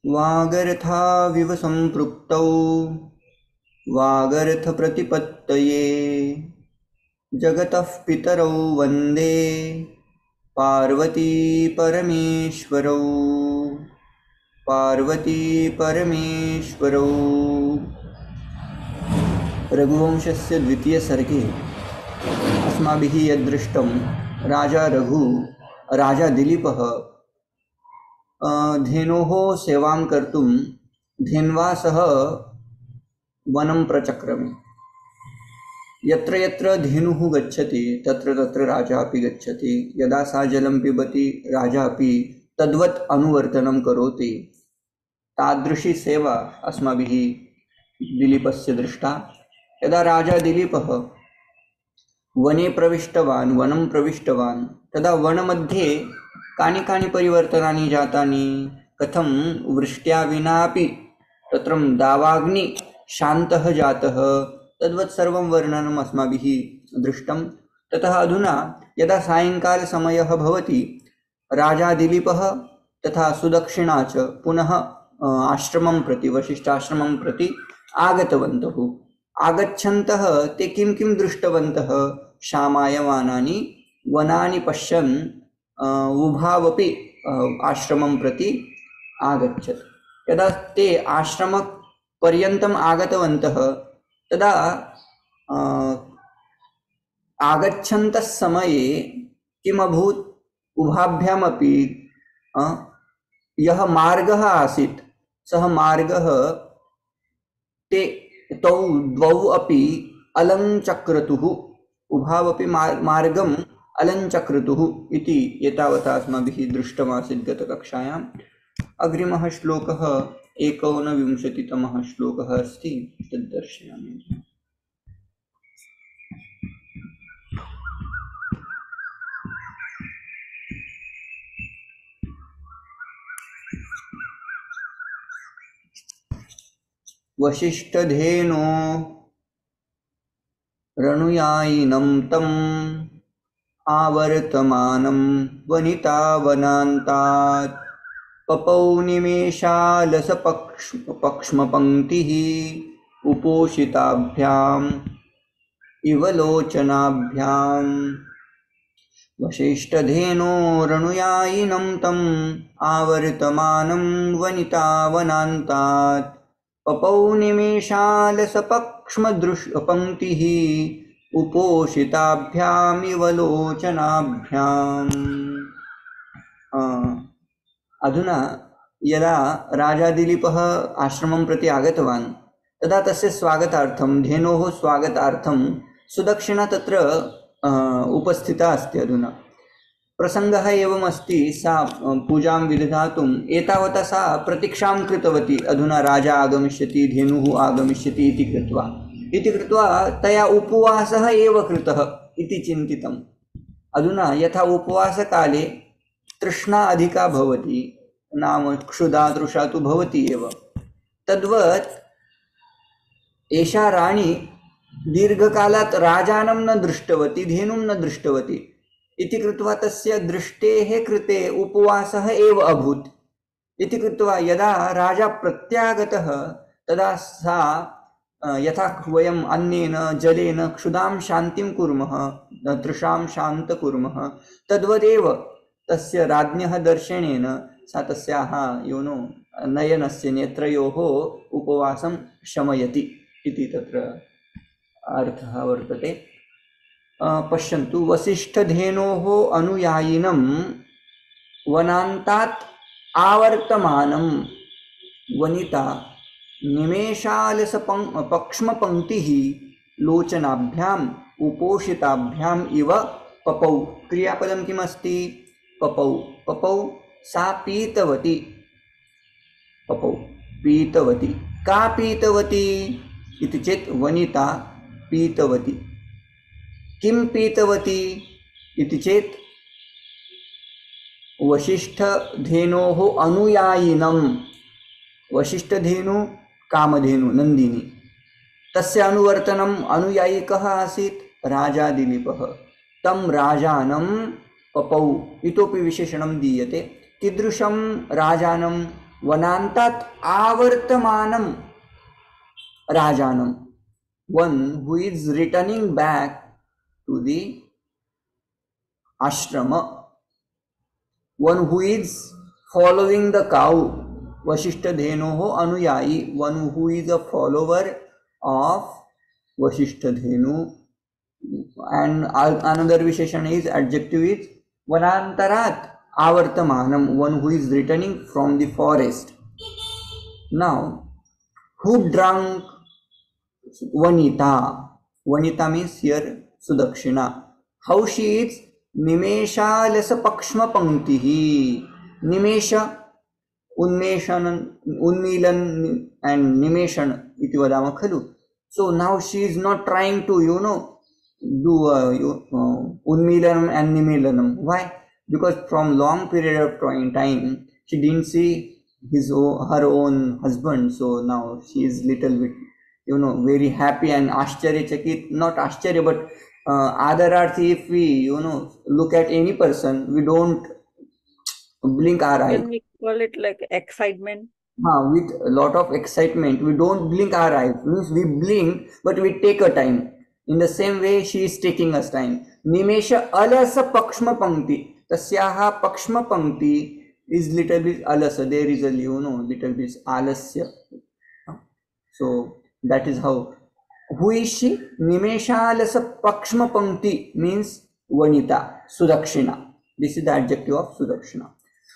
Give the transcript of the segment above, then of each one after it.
वागर्थाविव सम्पृक्तौ वागर्थप्रतिपत्तये जगतः पितरौ वन्दे पार्वती परमेश्वरौ। पार्वती परमेश्वरौ। रघुवंशस्य द्वितीयसर्गे अस्माभिः यद्दृष्टं राजा रघु राजा दिलीपः धेनोः सेवां कर्तुं धेन्वा सह वनं प्रचक्रमे। यत्र यत्र धेनुः गच्छति तत्र तत्र राजा अपि गच्छति। यदा सा जलं पिबति राजा अपि तद्वत् अनुवर्तनं करोति। तादृशी सेवा अस्माभिः दिलीपस्य दृष्टा। यदा राजा दिलीपः वनं प्रविष्टवान् तदा वनमध्ये कानि कानि परिवर्तनानि जातानि, कथं वृष्ट्या विनापि तत्र दावाग्नि शान्तः जातः, तद्वत् सर्वं वर्णनम् अस्माभिः दृष्टं। ततः अधुना यदा सायङ्कालसमयः भवति राजा दिलीपः तथा सुदक्षिणा च पुनः आश्रमं प्रति वसिष्ठाश्रमं प्रति आगतवन्तः। आगच्छन्तः ते किं किं दृष्टवन्तः, शामायमानानि वनानि पश्यन् उभावपि आश्रमं प्रति आगच्छत्। यदा ते आश्रमपर्यन्तम् आगतवन्तः तदा आगच्छन्तः समये किम् अभूत्, उभाभ्यामपि यः मार्गः आसीत् सः मार्गः ते तौ द्वौ अपि अलञ्चक्रतुः, उभावपि मार्गम् अलञ्चक्रतुः इति एतावता अस्माभिः दृष्टमासीत् गतकक्षायाम्। अग्रिमः श्लोकः 29तमः श्लोकः अस्ति, तद् दर्शयामि। वसिष्ठधेनो रणुयायिनं तम् आवर्तमानं वनिता वनान्तात् पपौ निमेषालसपक्ष्मपङ्क्तिः उपोषिताभ्याम् इव लोचनाभ्याम्। वसिष्ठधेनो रणुयायिनं तम् आवर्तमानं वनिता वनान्तात् पपौ निमेषालसपक्ष्मपङ्क्तिः उपोषिताभ्यामिव लोचनाभ्याम्। अधुना यदा राजा दिलीपः आश्रमं प्रति आगतवान् तदा तस्य स्वागतार्थं, धेनोः स्वागतार्थं सुदक्षिणा तत्र उपस्थिता अस्ति। अधुना प्रसङ्गः एवम् अस्ति, सा पूजां विदधातुम् एतावता सा प्रतीक्षां कृतवती। अधुना राजा आगमिष्यति, धेनुः आगमिष्यति इति कृत्वा तया उपवासः एव कृतः इति चिन्तितम्। अधुना यथा उपवासकाले तृष्णा अधिका भवति, नाम क्षुधा तृषा तु भवति एव, तद्वत् एषा राणी दीर्घकालात् राजानं न दृष्टवती, धेनुं न दृष्टवती इति कृत्वा तस्य दृष्टेः कृते उपवासः एव अभूत्। इति कृत्वा यदा राजा प्रत्यागतः तदा सा यथा वयम् अन्नेन जलेन क्षुधां शान्तिं कुर्मः, तृषां शान्तं कुर्मः, तद्वदेव तस्य राज्ञः दर्शनेन सा तस्याः नयनस्य नेत्रयोः उपवासं शमयति इति तत्र अर्थः वर्तते। पश्यन्तु, वसिष्ठधेनोः अनुयायिनं वनान्तात् आवर्तमानं वनिता निमेषालसपक्ष्मपङ्क्तिः लोचनाभ्याम् उपोषिताभ्याम् इव पपौ। क्रियापदं किमस्ति? पपौ। पपौ सा पीतवती, पपौ पीतवती। का पीतवती इति चेत् वनिता पीतवती। किं पीतवती इति चेत् वसिष्ठधेनोः अनुयायिनं। वसिष्ठधेनु कामधेनु नन्दिनी, तस्य अनुवर्तनम् अनुयायी कः आसीत्? राजा दिलीपः। तं राजानं पपौ इतोपि विशेषणं दीयते। कीदृशं राजानं? वनांतात आवर्तमानम राजानम, one who is returning back to the ashrama, one who is following the cow, Vasishtha Dhenoho Anuyayi, one who is a follower of Vasishtha Dhenu. And another Visheshan is adjective is Vanantarat Avartamanam, one who is returning from the forest. Now, who drank Vanita? Vanita means here Sudakshina. How she is? Nimesha lasa pakshma panktihi. Nimesha, unmeshan, unmilan and nimeshan iti vadama khalu. So now she is not trying to, do unmilanam and nimilanam. Why? Because from long period of time she didn't see her own husband. So now she is little bit, very happy and ashcharyachakit, not ashcharya but adararthi. If we, look at any person, we don't blink our eyes. Can we call it like excitement? With a lot of excitement, we don't blink our eyes. Means we blink, but we take a time. In the same way, she is taking us time. Nimesha alasa pakshma pankti. Tasyaha pakshma pankti is little bit alasa. There is a, little bit alasya. So that is how. Who is she? Nimesha alasa pakshma pankti means Vanita, Sudakshina. This is the adjective of Sudakshina.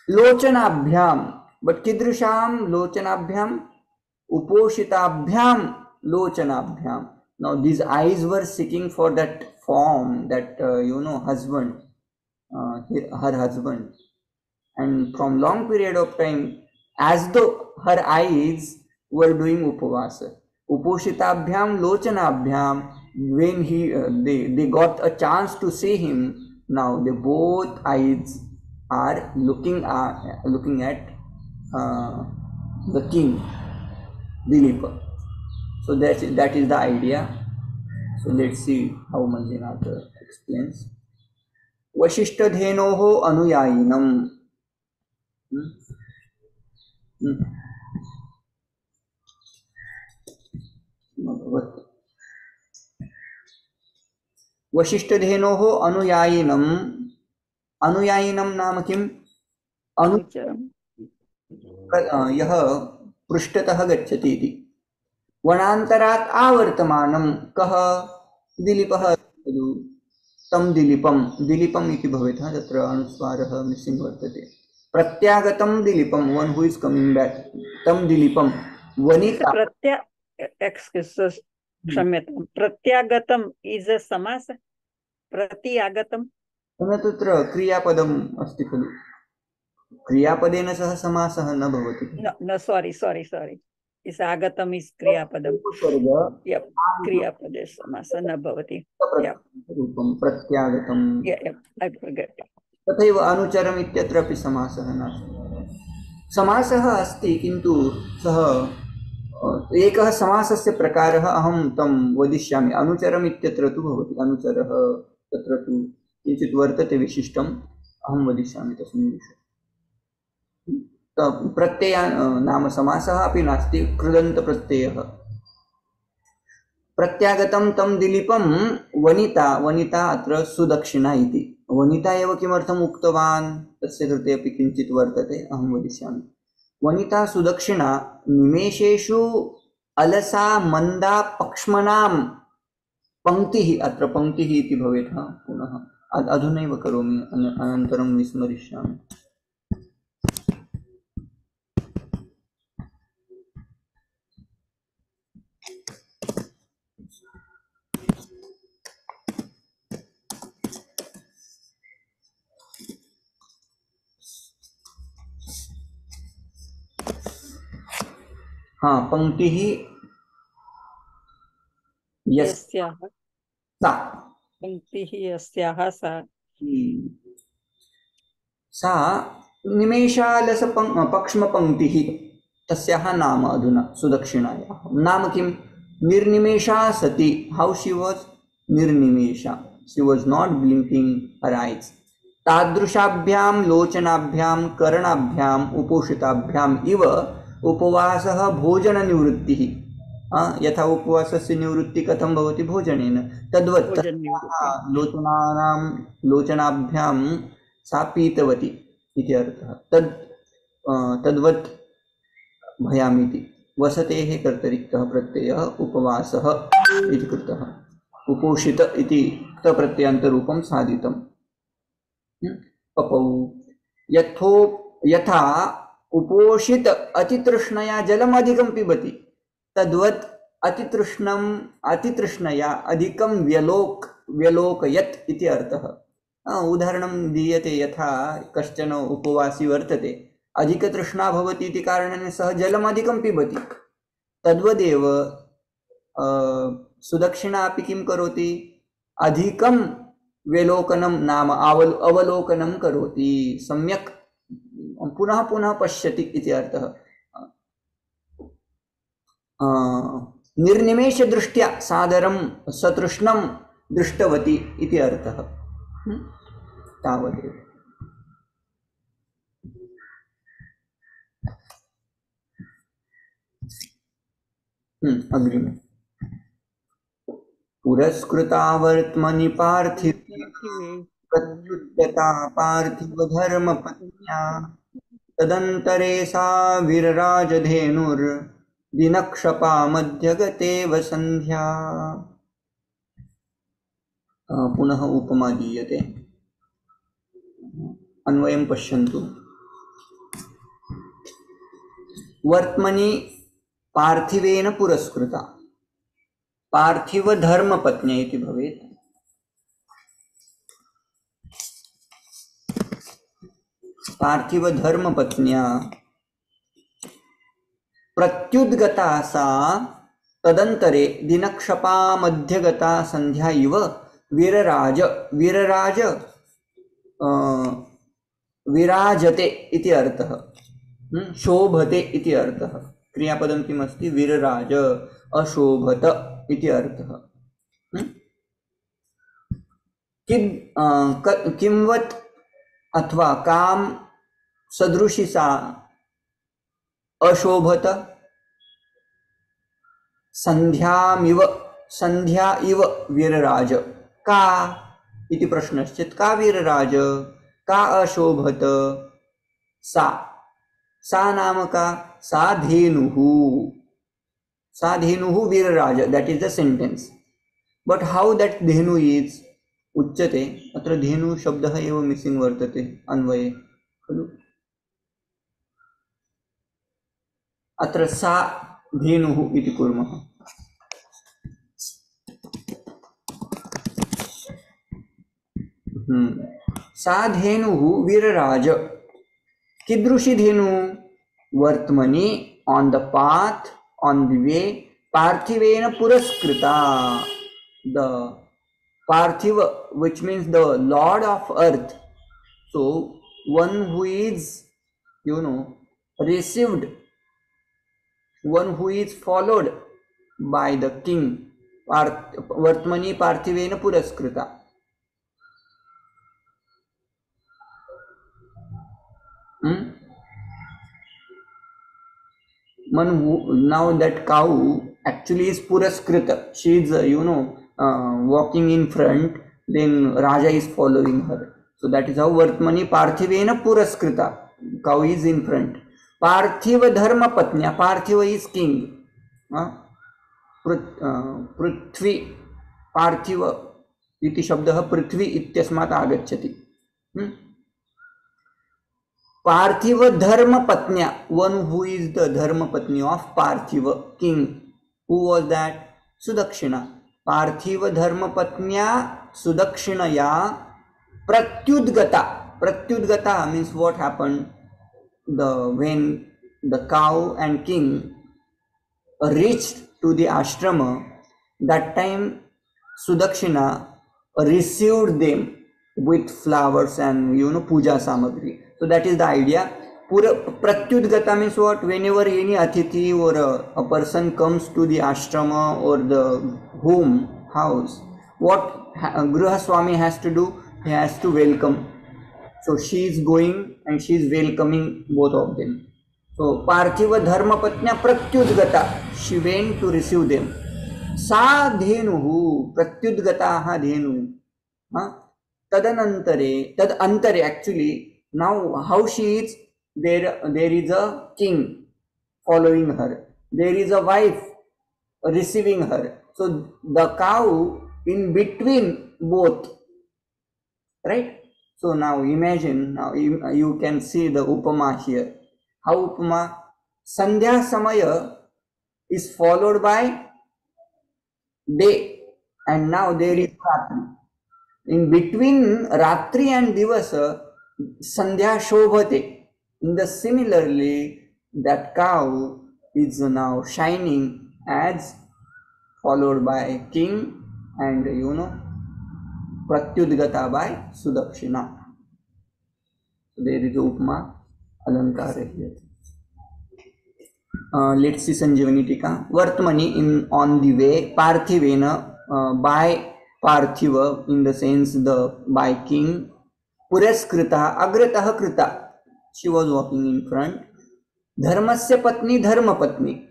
Lochanabhyam. But kidrusham lochanabhyam, uposhitabhyam lochanabhyam. Now these eyes were seeking for that form, that husband, her husband, and from long period of time, as though her eyes were doing upavasa. Uposhitabhyam lochanabhyam. When they got a chance to see him, now they both eyes are looking at the king, Dilipa. So that is the idea. So let's see how Manjunath explains. Vasishtha Dhenoho Anuyayinam. Vasishtha Dhenoho Anuyayinam. Anuyayinam नाम किम? यह पृष्ठतः गच्छति इति. वनान्तरात् आवर्तमानं कः? दिलीपः. तं दिलीपं, दिलीपम् इति भवेत्. तत्र अनुस्वारः मिस्सिङ्ग् वर्तते. प्रत्यागतं दिलीपं, one who is coming back. तं दिलीपं. वनिता. क्षम्यतां, प्रत्यागतम इज अ समास. प्रत्यागतम तत्र क्रियापदम् अस्ति खलु. क्रियापदेन सह समासः न भवति. न सॉरी इस आगतम इस क्रियापदम. क्रियापदे समासः न भवति. रूपं प्रत्यागतम्. I forget. तथैव अनुचरम् इत्यत्रापि समासः नास्ति. समासः अस्ति, किन्तु सः एकः समासस्य प्रकारः अहं तं वदिष्यामि. अनुचरम् इत्यत्र तु भवति. अनुचरः तत्र तु किञ्चित् वर्तते विशिष्टम्. अहं वदिष्यामि तस्मिन् विषये. प्रत्यय नाम समासः अपि नास्ति, कृदन्त प्रत्ययः. प्रत्यागतं तं दिलीपं वनिता. वनिता अत्र सुदक्षिणा इति. वनिता एव किमर्थम् उक्तवान् तस्य कृते अपि किञ्चित् वर्तते, अहं वदिष्यामि. वनिता सुदक्षिणा निमेषेषु अलसा मंदा पक्ष्मनां पंक्तिः. अत्र पंक्तिः इति भवेत्. पुनः अधुनैव करोमि, अनन्तरं विस्मरिष्यामि. पंक्ति यस्याः सा. पंक्तिः यस्याः सा. सा निमेषालस पक्ष्म पंक्तिः. तस्याः नाम अधुना सुदक्षिणायाः नाम किं? निर्निमेषा सती. How she was? निर्निमेषा. She was not blinking her eyes. तादृशाभ्यां लोचनाभ्यां करणाभ्याम् उपोषिताभ्याम् इव उपवासः भोजननिवृत्तिः। यथा उपवासस्य निवृत्ति कथं भवति भोजनेन, तद्वत् भोजन निवृत्ति। लोचनानां लोचनाभ्यां सा पीतवती इति अर्थः। तद्वत् भयामीति। वसतेः कर्तरिक्तः प्रत्ययः उपवासः इति कृतः। उपोषित इति तप्रत्ययान्तरूपं साधितम्। पपौ यथा उपोषित अतितृष्णया जलम् अधिकं पिबति, तद्वत् अतितृष्णया अधिकं व्यलोकयत् इति अर्थः। उदाहरणं दीयते, यथा कश्चन उपवासी वर्तते, अधिकतृष्णा भवति इति कारणेन सः जलम् अधिकं पिबति। तद्वदेव सुदक्षिणा अपि किं करोति, अधिकं व्यलोकनं नाम अवलोकनं करोति, सम्यक् पुनः पुनः पश्यति इति अर्थः। निर्निमेषदृष्ट्या सादरं सतृष्णं दृष्टवती इति अर्थः। तावदेव। अग्रिमे पुरस्कृता वर्त्मनि पार्थिवे प्रत्युद्यता पार्थिवधर्मपत्न्या तदन्तरे सा वीरराजधेनुर्दिनक्षपा मध्यगतेव सन्ध्या। पुनः उपमा दीयते, अन्वयं पश्यन्तु। वर्त्मनि पार्थिवेन पुरस्कृता, पार्थिव धर्मपत्नी इति भवेत्। पार्थिव धर्मपत्न्या प्रत्युद्गता सा तदंतरे दिनक्षपा मध्यगता संध्या इव विराजते इति अर्थः। शोभते इति अर्थः। क्रियापदं किमस्ति, विरराज, अशोभत इति अर्थः। किंवत् अथवा काम सदृशी सा अशोभत संध्या इव वीरराज। का इति प्रश्नश्चेत् का वीरराज, का अशोभत, सा नाम का, सा धेनुः Veeraraj, that is the sentence. But how that Dhenu is उच्यते, अत्र धेनु शब्दः एव मिसिंग वर्तते अन्वये खलु। अत्र सा धेनुः इति कुर्मः। सा धेनुः वीरराज, कीदृशी धेनु, वर्त्मनि, on the path, on the way, पार्थिवेन पुरस्कृता, the Parthiva, which means the lord of earth. So one who is, received, one who is followed by the king. Vartmani Parthivena Puraskrita. Now that cow actually is Puraskrita. She is, walking in front, then Raja is following her. So that is how Vartmani Parthivena Puraskrita. Cow is in front. Parthiva Dharma Patnya. Parthiva is king. Prithvi Parthiva iti shabdah Prithvi ityasmat agacchati. Parthiva Dharma Patnya. One who is the Dharma Patni of Parthiva king. Who was that? Sudakshina. Parthiv धर्मपत्न्या सुदक्षिणया प्रत्युद्गता. Pratyudgata means what happened when the cow and king reached to the ashrama. That time Sudakshina received them with flowers and puja samagri. So that is the idea. Pratyudgata means what? Whenever any atithi or a person comes to the ashrama or the house, what Grihaswami has to do? He has to welcome. So she is going and she is welcoming both of them. So Parthiva Dharma Patnya Pratyudgata, she went to receive them. Sa Dhenuhu, Pratyudgata ha Dhenu. Tadanantare, tad antare actually, now how she is, there is a king following her. There is a wife receiving her. So the cow in between both, right? So now imagine, now you can see the upama here. How upama? Sandhya samaya is followed by day, and now there is ratri. In between ratri and divasa, sandhya shobhate. In the similarly, that cow is now shining as followed by king and pratyudgata by sudakshina. So there is upma alankara here. Let's see Sanjivani Tika. Vartmani in on the way, Parthivena by Parthiva in the sense the by king. Puraskrita agratah krita. She was walking in front. Dharmasya patni dharma patni.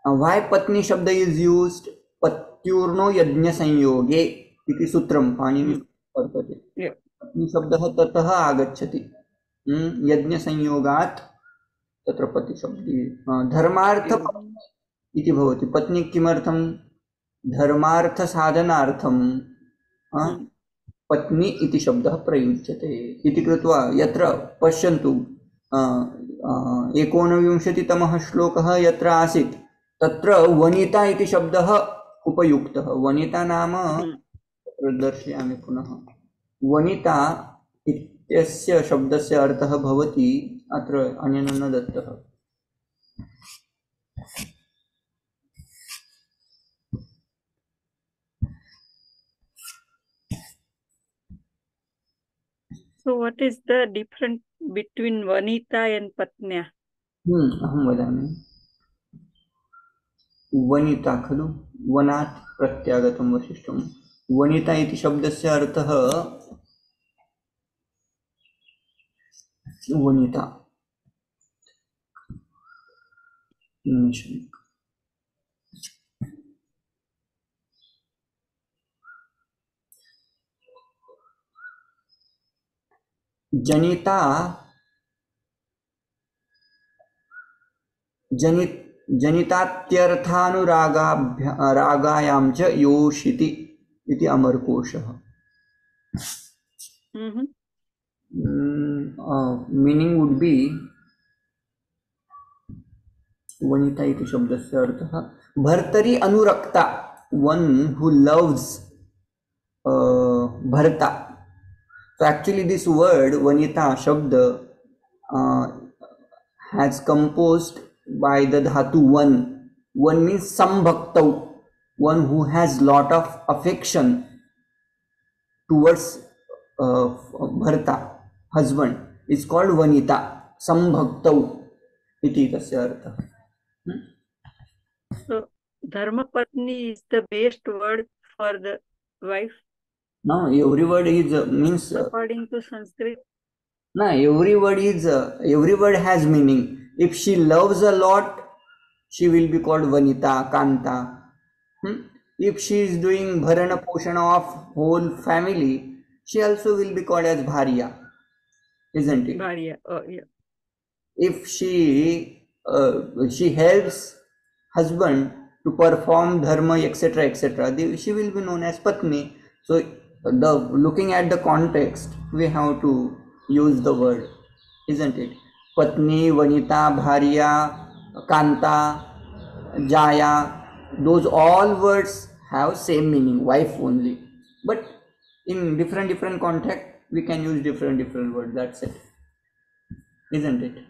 Why patni shabda is used? Patyurno yajna sanyoge iti sutram panini vartate. Patni shabdah tatah agacchati. Yajna sanyogat तत्र पति शब्दी धर्मार्थ इति भवति. पत्नी किमर्थं? धर्मार्थ साधनार्थं पत्नी इति शब्दः प्रयुज्यते इति कृत्वा यत्र पश्यन्तु 29तमः श्लोकः यत्र आसीत् तत्र वनिता इति शब्दः उपयुक्तः. वनिता नाम दर्शयामि पुनः. वनिता इत्यस्य शब्दस्य अर्थः भवति अत्र अनेन न दत्तः. So what is the difference between Vanita and Patnya? अहं वदामि. वनिता खलु, वनात् प्रत्यागतं वसिष्ठं. वनिता इति शब्दस्य अर्थः वनिता. जनिता जनितात्यर्थानुरागायां च योषिति इति अमरकोशः. Meaning would be वनिता इति शब्दस्य अर्थः भर्तरि अनुरक्ता, one who loves bharta. So actually this word vanita shabda has composed by the dhatu one. One means sambhaktau, one who has lot of affection towards bharta, husband, is called vanita. Sambhaktau iti tasya artha. So dharma patni is the best word for the wife. No, every word is means according to Sanskrit. No, every word has meaning. If she loves a lot, she will be called vanita, kanta. If she is doing bharana poshana of whole family, she also will be called as bharya, isn't it? Bharya, oh yeah. If she helps husband to perform dharma, etc., etc., she will be known as patni. So looking at the context, we have to use the word, isn't it? Patni, vanita, bharya, kanta, jaya, those all words have same meaning, wife only. But in different context, we can use different words, that's it, isn't it?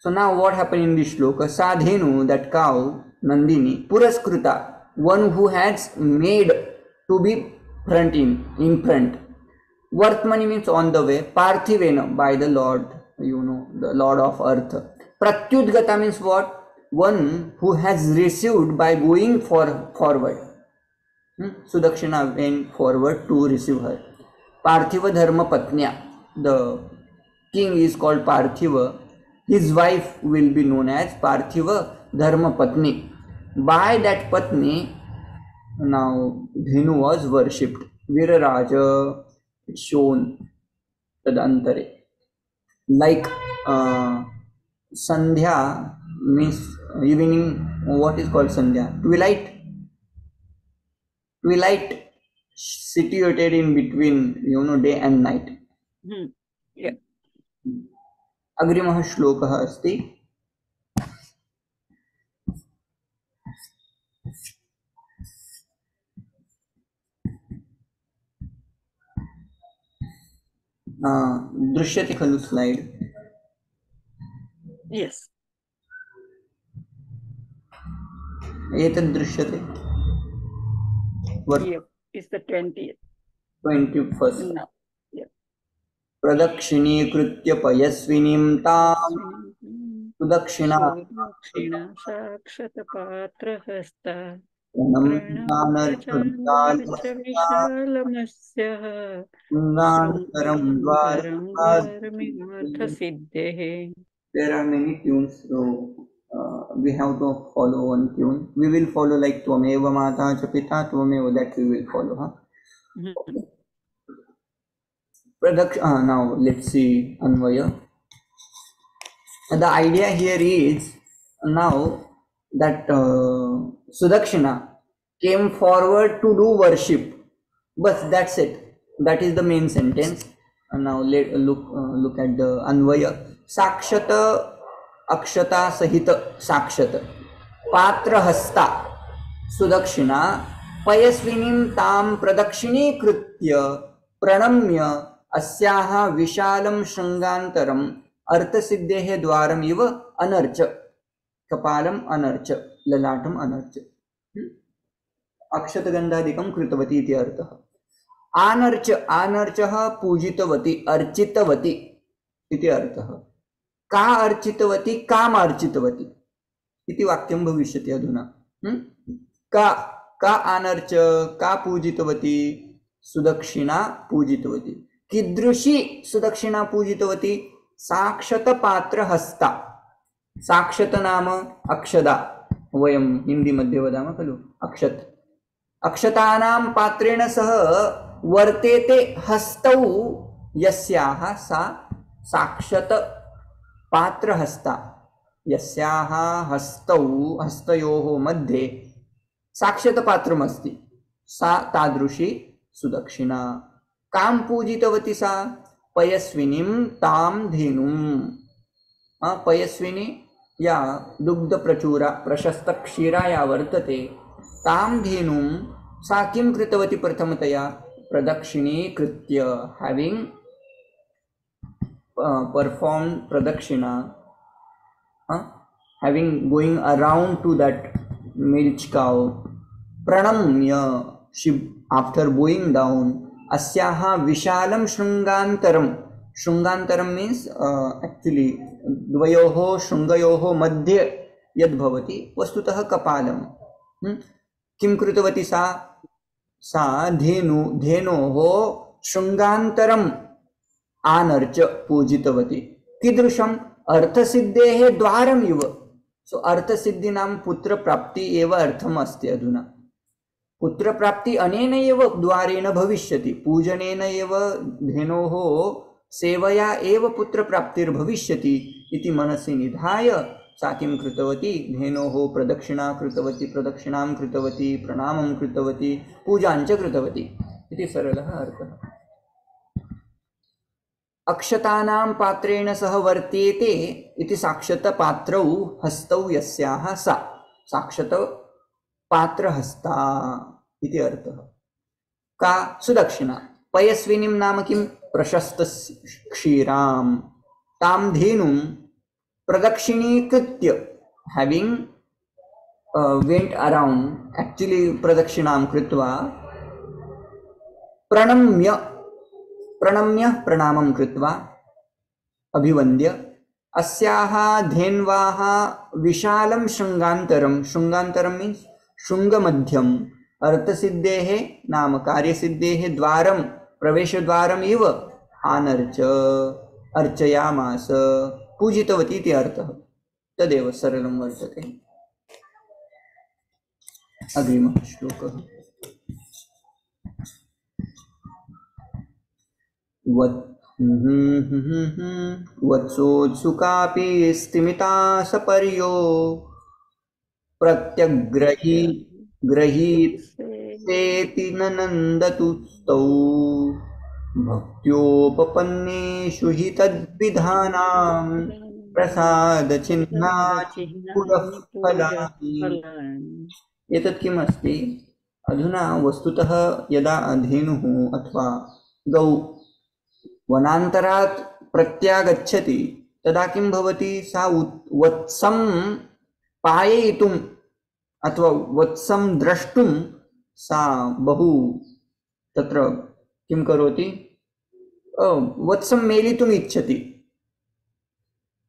So now what happened in this shloka? Sadhenu, that cow, Nandini, Puraskruta, one who has made to be in front. Vartmani means on the way. Parthivena, by the Lord, the Lord of earth. Pratyudgata means what? One who has received by going forward. Sudakshina went forward to receive her. Parthiva Dharma Patnya, the king is called Parthiva. His wife will be known as Parthiva Dharma Patni. By that Patni, now Dhenu was worshipped. Viraraja, it's shown tadantare. Like Sandhya means evening. What is called Sandhya? Twilight. Twilight situated in between, day and night. Yeah. अग्रिमः श्लोकः अस्ति दृश्यते खलु slide? Yes. एतद् दृश्यते? Yep. It's the 20th. 21st. No. Yeah. प्रदक्षिणीकृत्य पयस्विनीं तां Sudakshina साक्षतपात्रहस्ता प्रणम्यानर्चविशालमस्यः शृङ्गान्तरं द्वारमिवार्थसिद्धेः. There are many tunes, so we have to follow one tune. We will follow like Tvameva Mata Cha Pita Tvameva, that we will follow. Now let's see Anvaya. The idea here is now that Sudakshina came forward to do worship, but that's it. That is the main sentence. And now look at the Anvaya. Sakshata Akshata Sahita Sakshata Patra Hasta Sudakshina Payasvinim Tam Pradakshini Krutya Pranamya Asyaha Vishalam Shrangantaram Arthasiddhehe Dwaram Iva Anarcha Kapalam Anarcha Lalatam Anarcha Akshatagandhadikam Kritavati iti artha. Anarcha Anarchaha Pujitavati Architavati iti artha. Ka Architavati Kam Architavati iti vakyam bhavishyati adhuna. Ka Anarcha Ka Pujitavati Sudakshina Pujitavati. Kidrushi Sudakshina Pujitavati Sakshata Patra Hasta. Sakshata Nama Akshada. Vayam Hindi Madhya vadama kalu. Akshat. Akshatanam Patrena Saha Vartete Hastau Yasyaha Sa Sakshata Patra Hasta. Yasyaha Hastau Hastayoho Madhye Sakshata Patram Asti. Sa Tadrushi Sudakshina. Kam Pujitavati Sa Payasvinim Tam Dhenum. Payasvini या दुग्ध प्रचुरा प्रशस्त क्षीरा या वर्तते ताम धेनुम सा किं कृतवती प्रथमतया प्रदक्षिणी कृत्य हैविंग परफॉर्म प्रदक्षिणा having going around two that milch cow प्रणम्य शी आफ्टर बोइंग डाउन अस्याः विशालं शृंगांतरम शृंगांतरम मीन्स एक्चुअली द्वयोः शृंगयोः मध्ये यद् भवति वस्तुतः कपालं किं कृतवती सा धेनोः शृंगांतरम आनर्च पूजितवती कीदृशम् अर्थसिद्धेः द्वारम् इव. सो अर्थसिद्धिनां पुत्रप्राप्ति एव अर्थम् अस्ति अधुना. पुत्रप्राप्ति अनेन एव द्वारेण भविष्यति. पूजनेन एव धेनोः सेवया एव पुत्रप्राप्तिर्भविष्यति इति मनसि निधाय सा किं कृतवती धेनोः प्रदक्षिणा कृतवती प्रदक्षिणां कृतवती प्रणामं कृतवती पूजाञ्च कृतवती इति सरलः अर्थः. अक्षतानां पात्रेण सह वर्तेते इति साक्षतपात्रौ हस्तौ यस्याः सा साक्षत पात्रहस्ता इति अर्थः. का सुदक्षिणा पयस्विनीं नाम किं प्रशस्त क्षीरां तां धेनुं प्रदक्षिणीकृत्य हैविंग वेंट अराउंड एक्चुअली प्रदक्षिणां कृत्वा प्रणम्य प्रणामं कृत्वा अभिवन्द्य अस्याः धेन्वाः विशालं शृंगांतरं शृंगांतरं मीन्स शृंगमध्यम अर्थसिद्धेः नाम कार्यसिद्धेः द्वारं प्रवेशद्वारम् इव आनर्च अर्चयामास पूजितवती इति अर्थः। तदेव सरलं वर्तते। अग्रिमः श्लोकः। वत्सोत्सुकापि स्तिमिता सपर्यो ग्रहीतेति न नन्दतु स्तौ भक्त्योपपन्नेषु हि तद्विधानां प्रसादचिह्नानि पुरः फलानि। एतत् किम् अस्ति? अधुना वस्तुतः यदा धेनुः अथवा गौ वनान्तरात् प्रत्यागच्छति तदा किं भवति? सा वत्सं पाययितुम् अथवा वत्सं द्रष्टुं सा बहु तत्र किं करोति? वत्सं मेलितुम् इच्छति।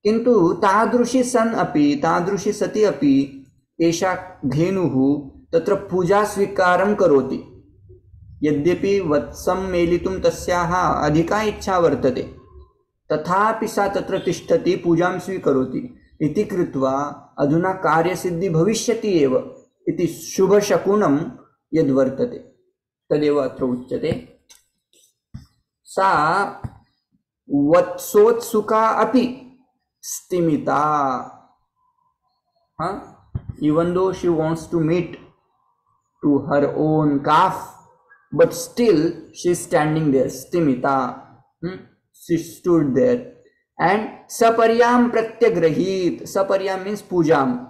किन्तु तादृशी सति अपि एषा धेनुः तत्र पूजा स्वीकारं करोति। यद्यपि वत्सं मेलितुं तस्याः अधिका इच्छा वर्तते, तथापि सा तत्र तिष्ठति, पूजां स्वीकरोति। इति कृत्वा अधुना कार्यसिद्धि भविष्यति एव इति शुभशकुनं यद्वर्तते तदेव अत्र उच्यते। सा वत्सोत्सुका अपि स्तिमिता, even though she wants to meet to her own calf, but still she is standing there, stimita. She stood there. And saparyam pratyagrahit. Saparyam means pujam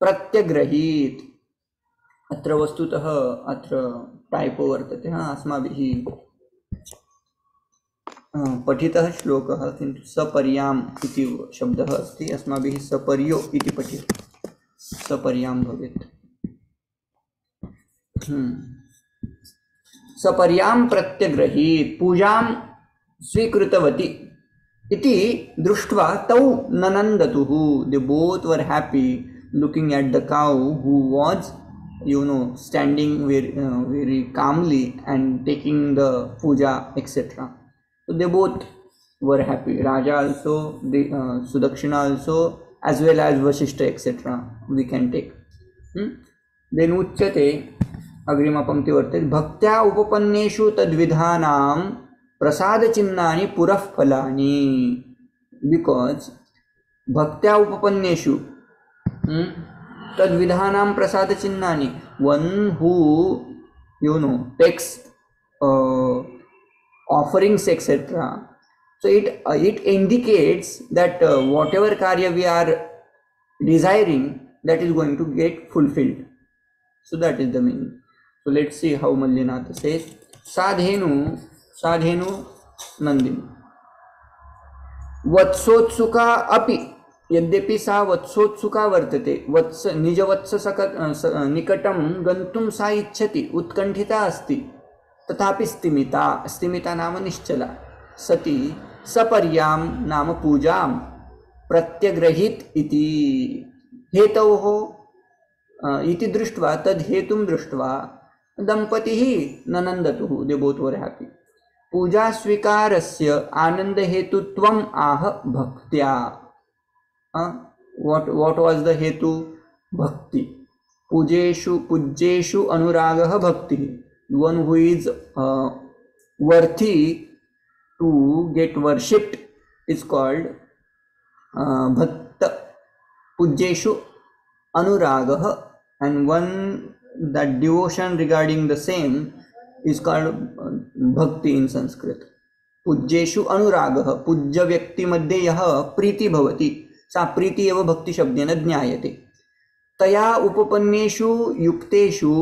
pratyagrahit. अत्र वस्तुतः अत्र टाइपो वर्तते। अस्माभिः पठितः श्लोकः, किन्तु सपर्याम् इति शब्दः अस्ति, अस्माभिः सपर्यो इति पठितः, सपर्यां भवेत्। सपर्यां प्रत्यग्रहीत, पूजां स्वीकृतवती इति दृष्ट्वा तौ ननन्दतुः, they both were happy looking at the cow who was standing very calmly and taking the puja, etc. So they both were happy. Raja also, the Sudakshina also, as well as Vasishta, etc. we can take. Then uchyate, agrima pankti vartate, bhaktya upapanneshu tadvidhanam prasada chinnani purah phalani. Because bhaktya upapanneshu tadvidhanam prasada chinnani, one who takes offerings, etc. So it indicates that whatever karya we are desiring, that is going to get fulfilled. So that is the meaning. So let's see how Mallinatha says. Sadhenu nandini वत्सोत्सुका अपि, यद्यपि सा वत्सोत्सुका वर्तते, वत्स निजवत्स निकटं गन्तुं सा इच्छति, उत्कण्ठिता अस्ति, तथापि स्तिमिता नाम निश्चला सती सपर्यां नाम पूजां प्रत्यग्रहीत इति हेतोः इति दृष्ट्वा, तद् हेतुं दृष्ट्वा दंपतिः ननन्दतुः, दे बोथ वर हैप्पी। पूजा स्वीकारस्य आनंद हेतुत्वम् आह भक्त्या। what was the hetu? Bhakti. पूज्येषु अनुरागः भक्तिः. One who is worthy to get worshipped is called bhakta. Pujyeshu anuragah, and one that devotion regarding the same is called bhakti in Sanskrit. Pujyeshu anuragah, पूज्य व्यक्ति मध्ये यह प्रीति भवति, सा प्रीति एव भक्ति शब्देन ज्ञायते। तया उपपन्नेषु युक्तेषु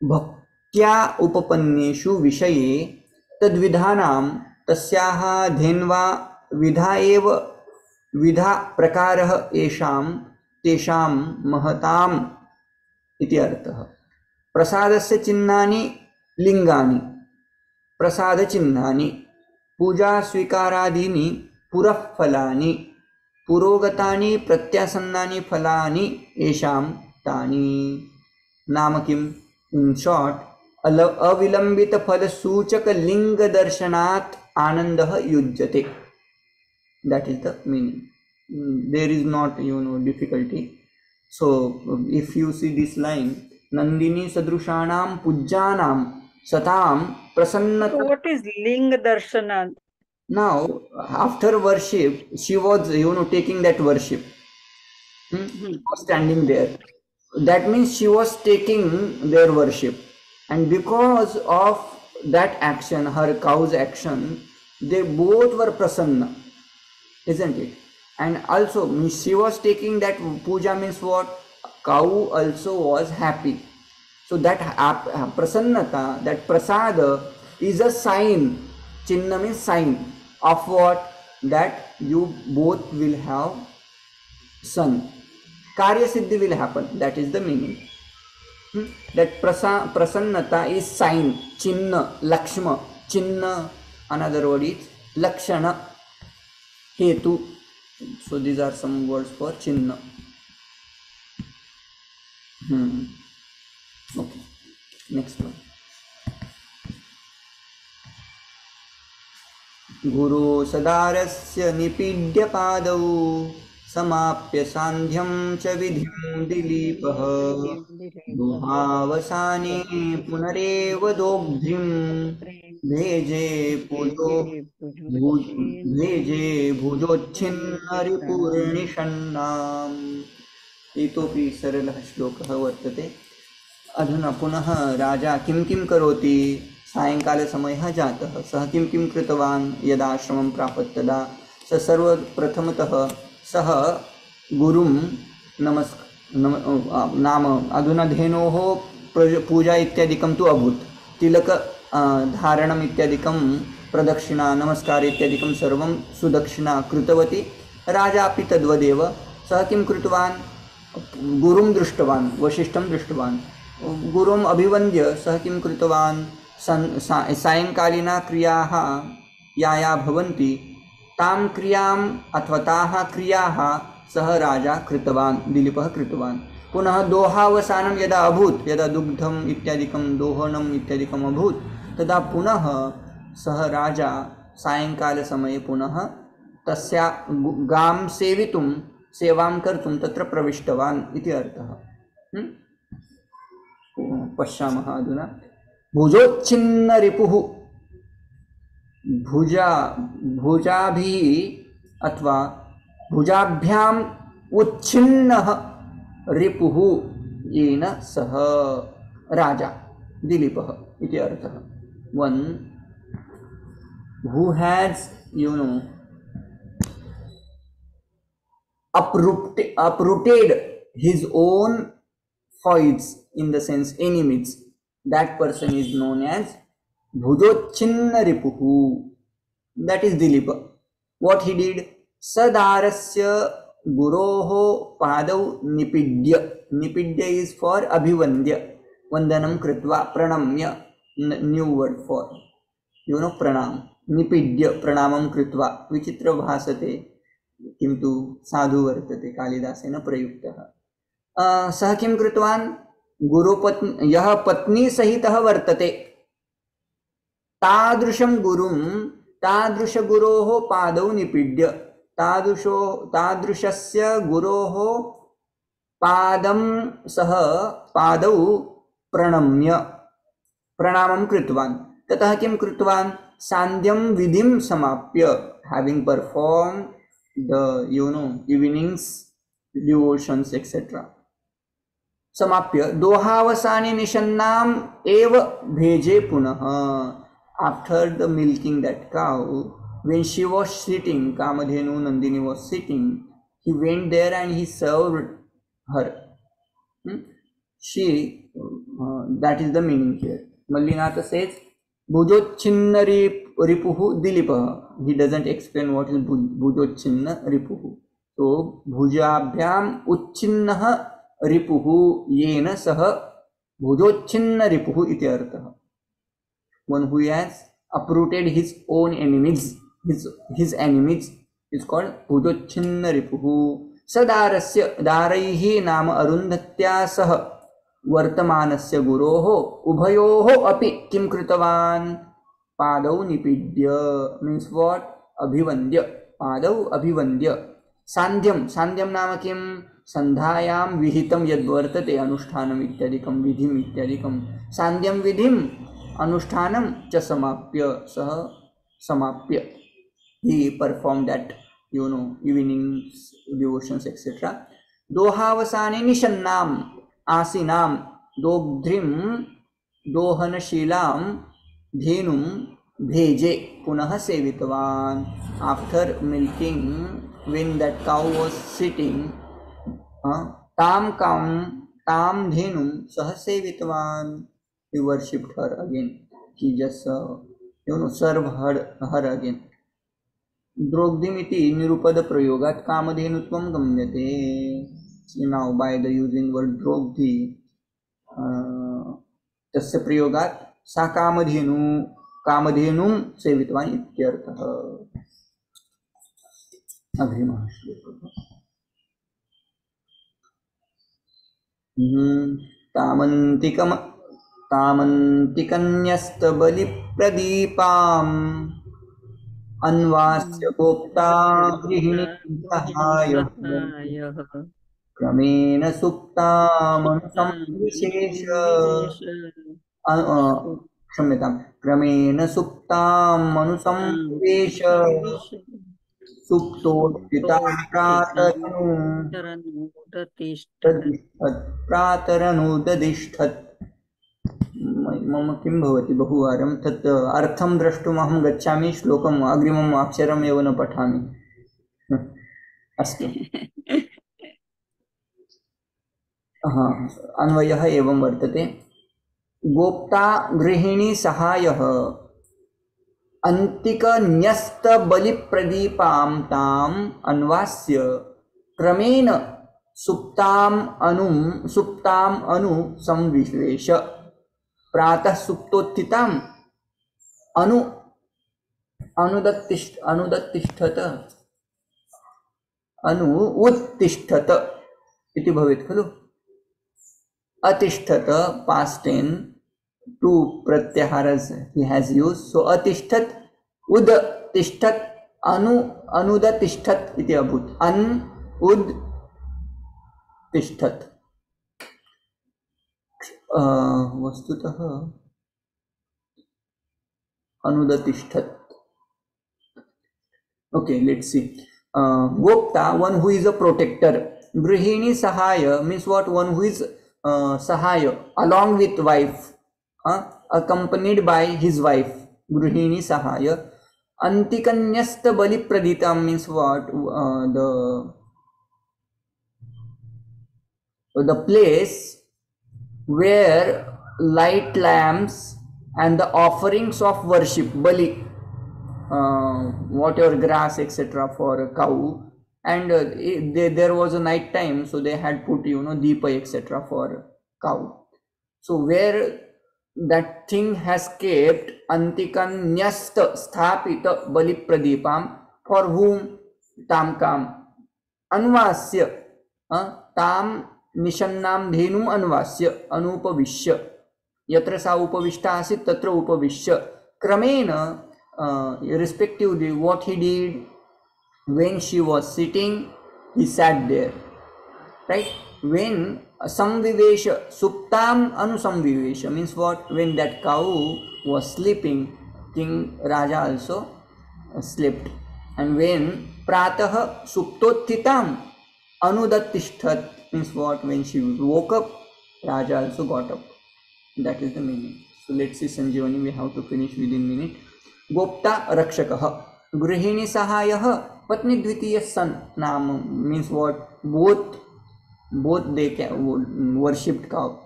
भक्त्या उपपन्नेषु विषये तद्विधानां तस्याः धेन्वा विधा प्रकारः येषां तेषां महताम् इति अर्थः। प्रसादस्य चिह्नानि लिंगानि, प्रसाद चिह्नानि, पूजा स्वीकारादीनि पुरः फलानि, पुरोगतानि प्रत्यासन्नानि फलानि येषां तानि। नाम किम्? इन शॉर्ट, अविलंबित फल सूचक लिंग दर्शनात् anandah yujyate. That is the meaning. There is not, difficulty. So if you see this line, Nandini sadrushanam pujyanam satam prasannata. So what is Linga Darshana? Now, after worship, she was, taking that worship. Standing there. That means she was taking their worship. And because of that action, her cow's action, they both were prasanna. Isn't it? And also, she was taking that puja means what? Cow also was happy. So that prasannata, that prasada is a sign. Chinna means sign of what? That you both will have son. Karya siddhi will happen. That is the meaning. That prasannata is sign. Chinna, lakshma. Chinna, another word is lakshana. Hetu. So these are some words for chinna. Okay. Next one. Guru sadarasya nipidya padau समाप्य सांध्यं च विधिं दिलीपः दुहावसाने पुनरेव दोग्ध्रिं भेजे भुजोच्छिन्नरिपूर्णिषण्णाम्। इतोपि सरलः श्लोकः वर्तते। अधुना पुनः राजा किं किं करोति? सायंकालसमयः जातः। सः किं किं कृतवान्? यदाश्रमं प्रापत् तदा स सर्वप्रथमतः सः गुरुं नाम अधुना धेनोः पूजा इत्यादिकं तु अभूत्। तिलक धारणम् इत्यादिकं प्रदक्षिणा नमस्कार इत्यादिकं सर्वं सुदक्षिणा कृतवती। राजा अपि तद्वदेव। सः किं कृतवान्? गुरुं दृष्टवान्, वसिष्ठं दृष्टवान्। गुरुम् अभिवन्द्य सः किं कृतवान्? सायंकालीना क्रियाः या भवन्ति तां क्रियाम् अथवा ताः क्रियाः सः राजा कृतवान्, दिलीपः कृतवान्। पुनः दोहावसानं यदा अभूत्, यदा दुग्धम् इत्यादिकं दोहनम् इत्यादिकम् अभूत्, तदा पुनः सः राजा सायंकालसमये पुनः तस्या गां सेवितुं सेवां कर्तुं तत्र प्रविष्टवान् इति अर्थः। पश्यामः अधुना। भुजोच्छिन्न रिपुः, भुजाभिः अथवा भुजाभ्याम् उच्छिन्नः रिपुः येन सह राजा दिलीपः इति अर्थः। One who has uprooted his own foes, in the sense enemies, that person is known as Bhujochinna Ripuhu. That is Dilipa. What he did? Sadarasya Guroho Padau Nipidya. Nipidya is for Abhivandya. Vandanam Kritva Pranamya. New word for, pranam. Nipidya Pranamam Kritva. Vichitra Bhasate. Kintu Sadhu Vartate. Kalidasena Prayuktah. सः किं कृतवान्? गुरुपत्नी यः पत्नी सहितः वर्तते तादृशं गुरुं तादृशगुरोः पादौ निपीड्य तादृशस्य गुरोः पादं सः पादौ प्रणम्य प्रणामं कृतवान्। ततः किं कृतवान्? सांध्यं विधिं समाप्य, having performed the evenings devotions etc. समाप्य दोहावसाने निषन्नाम एव भेजे पुनः. After the milking that cow, when she was sitting, Kamadhenu Nandini was sitting, he went there and he served her. She, that is the meaning here. Mallinatha says, Bhujochinna ripuhu dilipaha. He doesn't explain what is Bhujochinna ripuhu. So, Bhujabhyam uchinnaha ripuhu yena saha Bhujochinna ripuhu iti artha. One who has uprooted his own enemies, his enemies is called Bhujochinna ripuhu. Sadarasya daraihi नाम अरुन्धत्या सह वर्तमानस्य गुरोः उभयोः अपि किं कृतवान्? पादौ निपीड्य means what अभिवन्द्य पादौ अभिवन्द्य सांध्यं नाम किं संध्यायां विहितं यद्वर्तते अनुष्ठानम् इत्यादिकं विधिम् इत्यादिकं सांध्यं विधिम् अनुष्ठानं च समाप्य सः समाप्य he performed that evening devotions etc. दोहावसाने निशन्नाम आसीनाम दोग्ध्रिम दोहनशीलाम धेनुम भेजे पुनः सेवितवान. After milking, when that cow was sitting, tam dhenum sah sevitawan, he worshipped her again. He just serve her again. द्रोग्धिमिति निरुपद प्रयोगात कामधेनुत्वं गम्यते. Now by the using word द्रोग्धि तस्य प्रयोगात सा कामधेनुं सेवितवान् इत्यर्थः. अग्रिमः श्लोकः. तामन्तिकन्यस्तबलिप्रदीपाम् अन्वास्य गोप्ता गृहिणी सहायः क्रमेण सुप्तामनुसंविशेष क्षम्यतां क्रमेण सुप्तामनुसंविवेश प्रातरनुदतिष्ठत्. मम किं भवति बहुवारं तत् अर्थं द्रष्टुम् अहं गच्छामि, श्लोकम् अग्रिमम् अक्षरम् एव न पठामि. अस्तु. अन्वयः एवं वर्तते. गोप्ता गृहिणी सहायः अन्तिकन्यस्तबलिप्रदीपां ताम् अन्वास्य क्रमेण सुप्ताम् अनु संविवेश प्रातः सुप्तोत्थिताम् उत्तिष्ठत इति भवेत् खलु. अतिष्ठत past tense, two pratyaharas he has used, so atishtat udtishtat anudtishtat iti abhut. udtishtat वस्तुतः anudtishtat. Okay, let's see. Gopta, one who is a protector. Grihini sahaya means what? One who is sahaya along with wife, accompanied by his wife. Grihini sahaya. Antikanyasta bali pradita means what? The place where light lamps and the offerings of worship, bali, whatever grass etc. for a cow, and there was a night time, so they had put deepa etc. for cow. So where that thing has kept antikanyasta sthapita bali pradipam, for whom tam kam anvasya tam निशन्नाम धेनुम अन्वास्य अनुपविश्य यत्र सा उपविष्टा आसीत् तत्र उपविश्य क्रमेण respectively what he did when she was sitting, he sat there, right? When samvivesha suptam anusamvivesha means what? When that cow was sleeping, King Raja also slept. And when pratah suptothitam anudattishtat means what? When she woke up, Raja also got up. That is the meaning. So let's see Sanjivani, we have to finish within minute. Gopta rakshakah, grihini sahayah, patni dvitiya son naam means what? Both they can worshipped cow.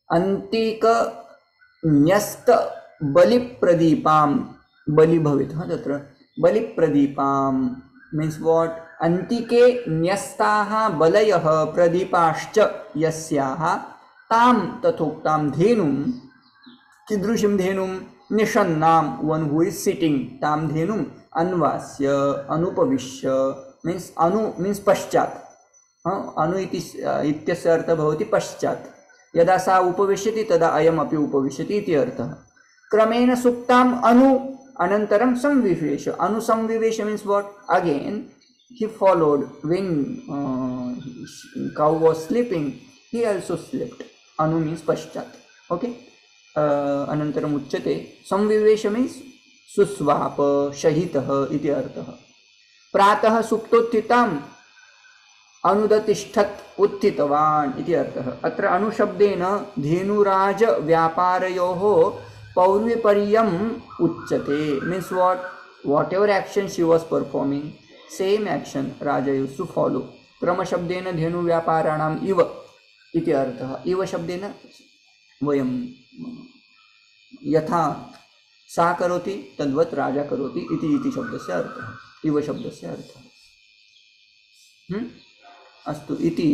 Antika nyasta bali pradipam, bali bhavit tatra bali pradipam means what? Antike न्यस्ताः बलयः प्रदीपाश्च यस्याः ताम तथोक्ताम धेनुम कीदृशं धेनुम निषन्नाम one who is sitting ताम धेनुम अन्वास्य अनुपविश्य means अनु means पश्चात् अनु इत्यस्य अर्थः भवति पश्चात् यदा सा उपविश्यति तदा अयम् अपि उपविश्यति इति अर्थः क्रमेण सुप्ताम अनु anantaram samvivesha. Anu samvivesha means what? Again he followed when cow was sleeping, he also slept. Anu means paschat. Okay. Anantaram uchyate. Samvivesha means susvapa shahitah iti artah. Pratah suptothitam अनुदतिष्ठत् उत्थितवान् इति अर्थः. अत्र अनुशब्देन धेनुराज व्यापारयोः पौर्वीपर्यम् उच्यते. Means whatever action she was performing, same action raja used to follow. क्रमशब्देन धेनु व्यापाराणाम् इव इति अर्थः. इव शब्देन वयं यथा सा करोति तद्वत् राजा करोति इति शब्दस्य अर्थः. इव शब्दस्य अर्थः. अस्तु इति